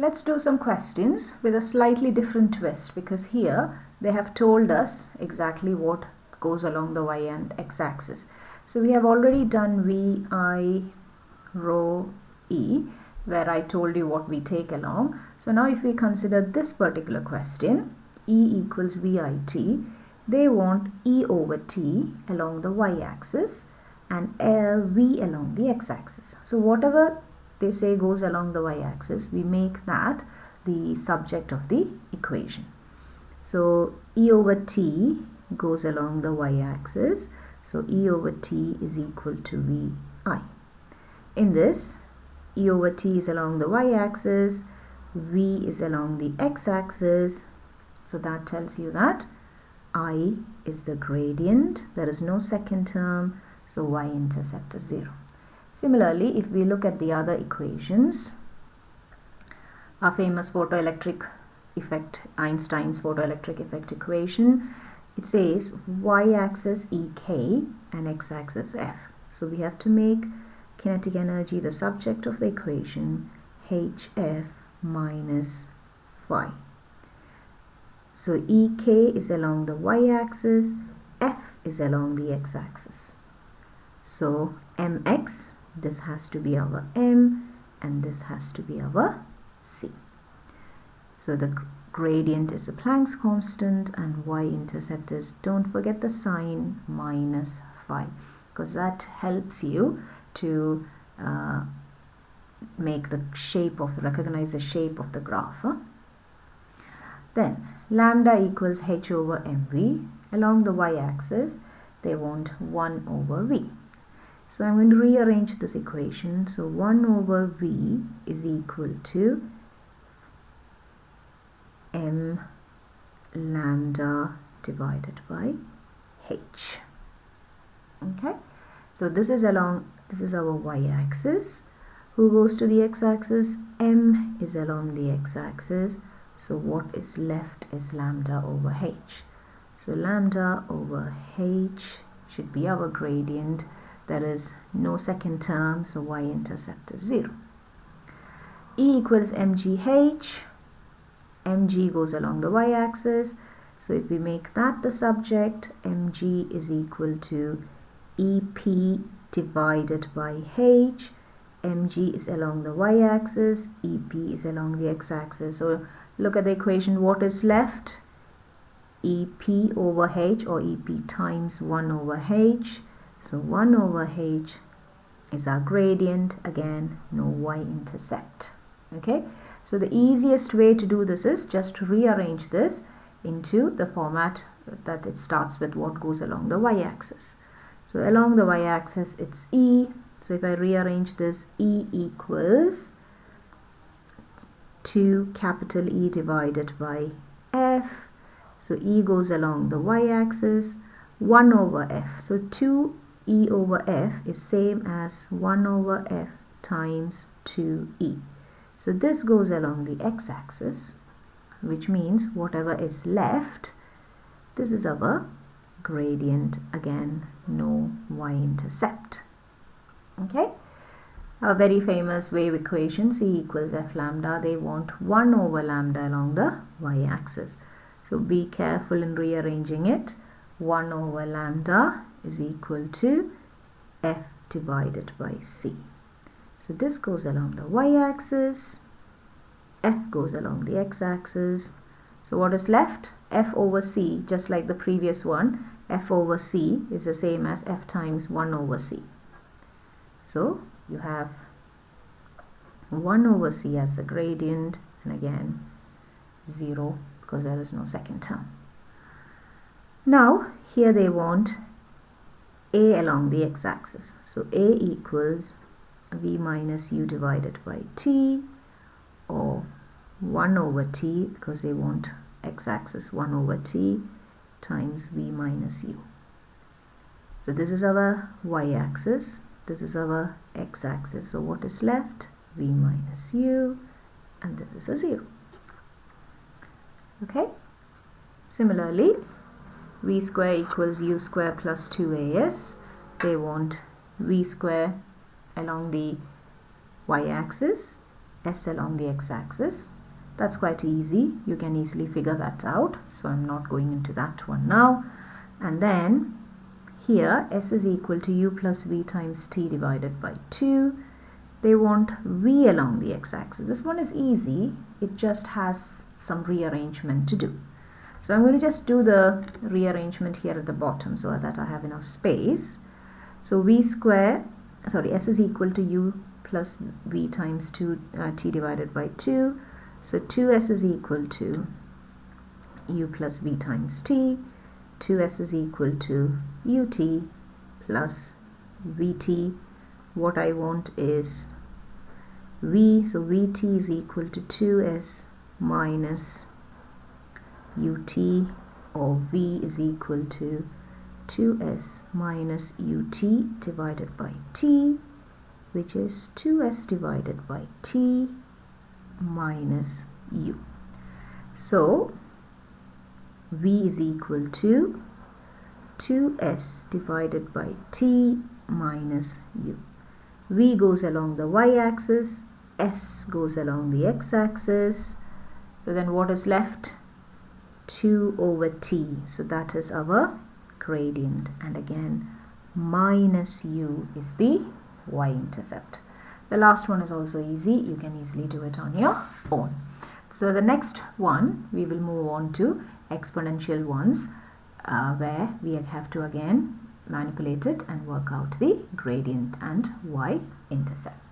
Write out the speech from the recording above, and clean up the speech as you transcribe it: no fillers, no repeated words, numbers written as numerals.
Let's do some questions with a slightly different twist, because here they have told us exactly what goes along the y and x axis. So we have already done vi rho e, where I told you what we take along. So now if we consider this particular question, E equals VIT, they want E over T along the y-axis and V along the x-axis. So whatever they say goes along the y-axis, we make that the subject of the equation. So E over T goes along the y-axis, so E over T is equal to VI. In this, E over T is along the y-axis, V is along the x-axis, so that tells you that I is the gradient, there is no second term, so y-intercept is 0. Similarly, if we look at the other equations, our famous photoelectric effect, Einstein's photoelectric effect equation, it says y-axis EK and x-axis F. So we have to make kinetic energy the subject of the equation, HF minus phi. So EK is along the y-axis, F is along the x-axis. So mx, this has to be our m, and this has to be our c. So the gradient is a Planck's constant, and y-intercept is, don't forget the sign, minus phi, because that helps you to make the shape of, recognize the shape of the graph. Then lambda equals h over mv. Along the y-axis, they want 1 over v. So I'm going to rearrange this equation. So 1 over v is equal to m lambda divided by h. Okay, so this is our y-axis. Who goes to the x-axis? M is along the x-axis. So what is left is lambda over h. So lambda over h should be our gradient. There is no second term, so y-intercept is 0. E equals mgh. mg goes along the y-axis. So if we make that the subject, mg is equal to ep divided by h. mg is along the y-axis, ep is along the x-axis. So look at the equation, what is left? ep over h, or ep times 1 over h. So 1 over h is our gradient, again no y-intercept. Okay, so the easiest way to do this is just to rearrange this into the format that it starts with what goes along the y-axis. So along the y-axis it's E. So if I rearrange this, E equals 2 capital E divided by F. So E goes along the y-axis, 1 over F. So 2E over F is same as 1 over F times 2E. So this goes along the x-axis, which means whatever is left, this is our gradient, again no y-intercept. Okay, a very famous wave equation, C equals F lambda, they want 1 over lambda along the y-axis. So be careful in rearranging it. 1 over lambda is equal to F divided by C. So this goes along the y-axis, F goes along the x-axis. So what is left? F over C, just like the previous one, F over C is the same as F times 1 over C. So you have 1 over C as the gradient, and again 0 because there is no second term. Now here they want A along the x-axis. So A equals V minus U divided by T, or 1 over T, because they want x-axis 1 over T times V minus U. So this is our y-axis, this is our x-axis. So what is left? V minus U, and this is a 0. Okay. Similarly, V square equals U square plus 2AS. They want V square along the y-axis, s along the x-axis. That's quite easy. You can easily figure that out. So I'm not going into that one now. And then here s is equal to u plus v times t divided by 2. They want v along the x-axis. This one is easy. It just has some rearrangement to do. So I'm going to just do the rearrangement here at the bottom so that I have enough space. So s is equal to u plus v times 2 t divided by 2. So 2s is equal to u plus v times t. 2s is equal to ut plus vt. What I want is v, so vt is equal to 2s minus ut, or v is equal to 2s minus ut divided by t, which is 2s divided by t minus u. So v is equal to 2s divided by t minus u. V goes along the y-axis, s goes along the x-axis. So then what is left? 2 over t. So that is our gradient, and again minus u is the y-intercept. The last one is also easy. You can easily do it on your own. So the next one, we will move on to exponential ones, where we have to again manipulate it and work out the gradient and y-intercept.